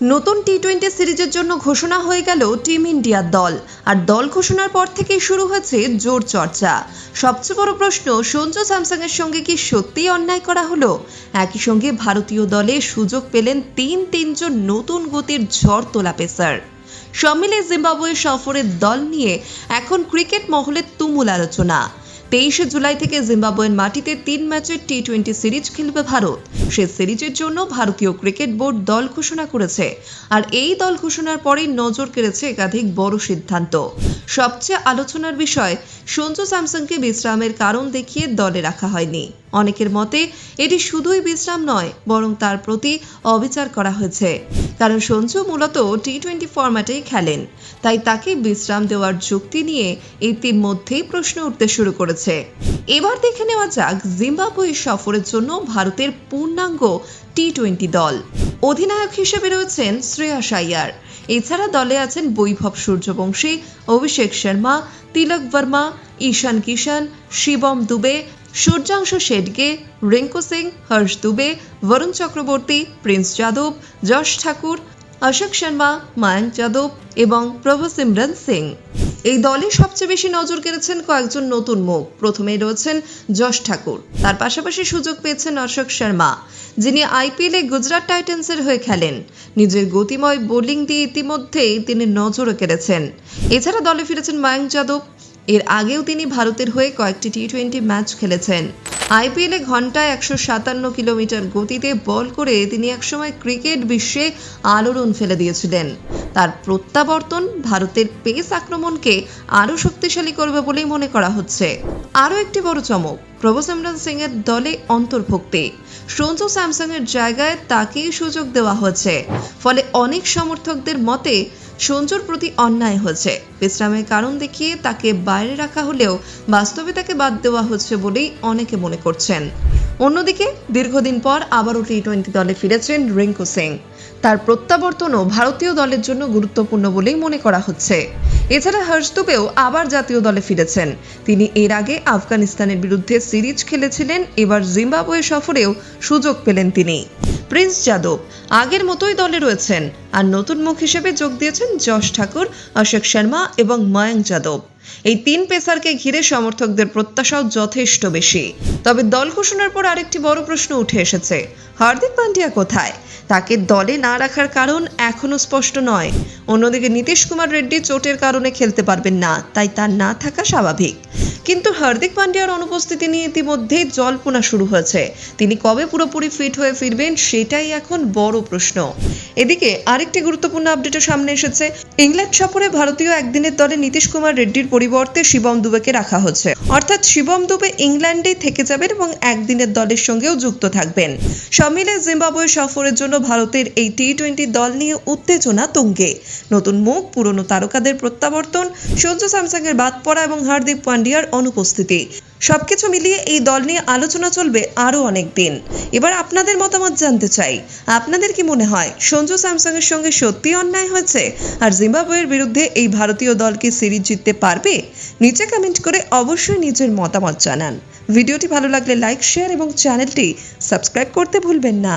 নতুন টি-20 সিরিজের জন্য ঘোষণা হয়ে গেল টিম ইন্ডিয়ার দল। আর দল ঘোষণার পর থেকেই শুরু হয়েছে জোর চর্চা। সবচেয়ে বড় প্রশ্ন, সঞ্জু স্যামসংয়ের সঙ্গে কি সত্যিই অন্যায় করা হলো? একই সঙ্গে ভারতীয় দলে সুযোগ পেলেন তিনজন নতুন গতির ঝড় তোলা পেসার। সব মিলিয়ে জিম্বাবুয়ে সফরের দল নিয়ে এখন ক্রিকেট মহলে তুমুল আলোচনা। 23 জুলাই থেকে জিম্বাবুয়ের মাটিতে 3 ম্যাচের টি-20 সিরিজ খেলবে ভারত। সেই সিরিজের জন্য ভারতীয় ক্রিকেট বোর্ড দল ঘোষণা করেছে। আর এই দল ঘোষণার পরেই নজর কেড়েছে একাধিক বড় সিদ্ধান্ত। সবচেয়ে আলোচনার বিষয়, সঞ্জু স্যামসংকে বিশ্রামের কারণ দেখিয়ে দলে রাখা হয়নি। অনেকের মতে এটি শুধুই বিশ্রাম নয়, বরং তার প্রতি অবিচার করা হয়েছে। কারণ সঞ্জু মূলত টি-20 ফরম্যাটেই খেলেন, তাই তাকে বিশ্রাম দেওয়ার যুক্তি নিয়ে ইতিমধ্যেই প্রশ্ন উঠতে শুরু করেছে। এবার দেখে নেওয়া যাক জিম্বাবুয়ে সফরের জন্য ভারতের পূর্ণাঙ্গ টি-20 দল। অধিনায়ক হিসেবে রয়েছেন শ্রেয়াস আইয়ার। এছাড়া দলে আছেন বৈভব সূর্যবংশী, অভিষেক শর্মা, তিলক বর্মা, ঈশান কিষান, শিবম দুবে, সূর্যাংশু শেডগে, রিঙ্কু সিং, হর্ষ দুবে, বরুণ চক্রবর্তী, প্রিন্স যাদব, যশ ঠাকুর, অশোক শর্মা, মায়াঙ্ক যাদব এবং প্রভু সিমরন সিং। এই দলে সবচেয়ে বেশি নজর কেড়েছেন কয়েকজন নতুন মুখ। প্রথমেই রয়েছেন যশ ঠাকুর। তার পাশাপাশি সুযোগ পেয়েছেন অশোক শর্মা, যিনি আইপিএলে গুজরাট টাইটান্সের হয়ে খেলেন। নিজের গতিময় বোলিং দিয়ে ইতিমধ্যেই তিনি নজরও কেড়েছেন। এছাড়া দলে ফিরেছেন মায়াঙ্ক যাদব। এর আগেও তিনি ভারতের হয়ে কয়েকটি টি-20 ম্যাচ খেলেছেন। আইপিএলে ঘন্টায় 157 কিলোমিটার গতিতে বল করে তিনি একসময় ক্রিকেট বিশ্বে আলোড়ন ফেলে দিয়েছিলেন। তার প্রত্যাবর্তন ভারতের পেস আক্রমণকে আরও শক্তিশালী করবে বলেই মনে করা হচ্ছে। আরও একটি বড় চমক, প্রভু সিমরন সিং এর দলে অন্তর্ভুক্তি। সঞ্জু স্যামসং এর জায়গায় তাকেই সুযোগ দেওয়া হয়েছে। ফলে অনেক সমর্থকদের মতে সঞ্জুর প্রতি অন্যায় হয়েছে। বিশ্রামের কারণ দেখিয়ে তাকে বাইরে রাখা হলেও বাস্তবে তাকে বাদ দেওয়া হচ্ছে বলেই অনেকে মনে করছেন। অন্যদিকে দীর্ঘদিন পর আবারও টি-20 দলে ফিরেছেন রিঙ্কু সিং। তার প্রত্যাবর্তনও ভারতীয় দলের জন্য গুরুত্বপূর্ণ বলেই মনে করা হচ্ছে। এছাড়া হর্ষ দুবেও আবার জাতীয় দলে ফিরেছেন। তিনি এর আগে আফগানিস্তানের বিরুদ্ধে সিরিজ খেলেছিলেন, এবার জিম্বাবুয়ে সফরেও সুযোগ পেলেন তিনি। প্রিন্স যাদব আগের মতোই দলে রয়েছেন। আর নতুন মুখ হিসেবে যোগ দিয়েছেন যশ ঠাকুর, অশোক শর্মা এবং মায়াঙ্ক যাদব। এই 3 পেসারকে ঘিরে সমর্থকদের প্রত্যাশাও যথেষ্ট বেশি। তবে দল ঘোষণার পর আরেকটি বড় প্রশ্ন উঠে এসেছে, হার্দিক পান্ডিয়া কোথায়? তাকে দলে না রাখার কারণ এখনো স্পষ্ট নয়। অন্যদিকে নীতিশ কুমার রেড্ডি চোটের কারণে খেলতে পারবেন না, তাই তার না থাকা স্বাভাবিক। কিন্তু হার্দিক পান্ডিয়ার অনুপস্থিতি নিয়ে ইতিমধ্যেই জল্পনা শুরু হয়েছে। তিনি কবে পুরোপুরি ফিট হয়ে ফিরবেন সেটাই এখন বড় প্রশ্ন। এদিকে আরেকটি গুরুত্বপূর্ণ আপডেটও সামনে এসেছে। ইংল্যান্ড সফরে ভারতীয় একদিনের দলে নীতিশ কুমার রেড্ডির পরিবর্তে শিবম দুবেকে রাখা হচ্ছে। অর্থাৎ শিবম দুবে ইংল্যান্ডেই থেকে যাবেন এবং একদিনের দলের সঙ্গেও যুক্ত থাকবেন। সব মিলে জিম্বাবুয়ে সফরের জন্য ভারতের এই টি-20 দল নিয়ে উত্তেজনা তুঙ্গে। নতুন মুখ, পুরনো তারকাদের প্রত্যাবর্তন, সঞ্জু স্যামসং এর বাদ পড়া এবং হার্দিক পান্ডিয়ার অনুপস্থিতি, সবকিছু মিলিয়ে এই দল নিয়ে আলোচনা চলবে আরো অনেক দিন। এবার আপনাদের মতামত জানতে চাই, আপনাদের কি মনে হয় সঞ্জু স্যামসং এর সঙ্গে সত্যি অন্যায় হয়েছে? আর জিম্বাবুয়ের বিরুদ্ধে এই ভারতীয় দল কি সিরিজ জিততে পারবে? নিচে কমেন্ট করে অবশ্যই নিজের মতামত জানান। ভিডিওটি ভালো লাগলে লাইক, শেয়ার এবং চ্যানেলটি সাবস্ক্রাইব করতে ভুলবেন না।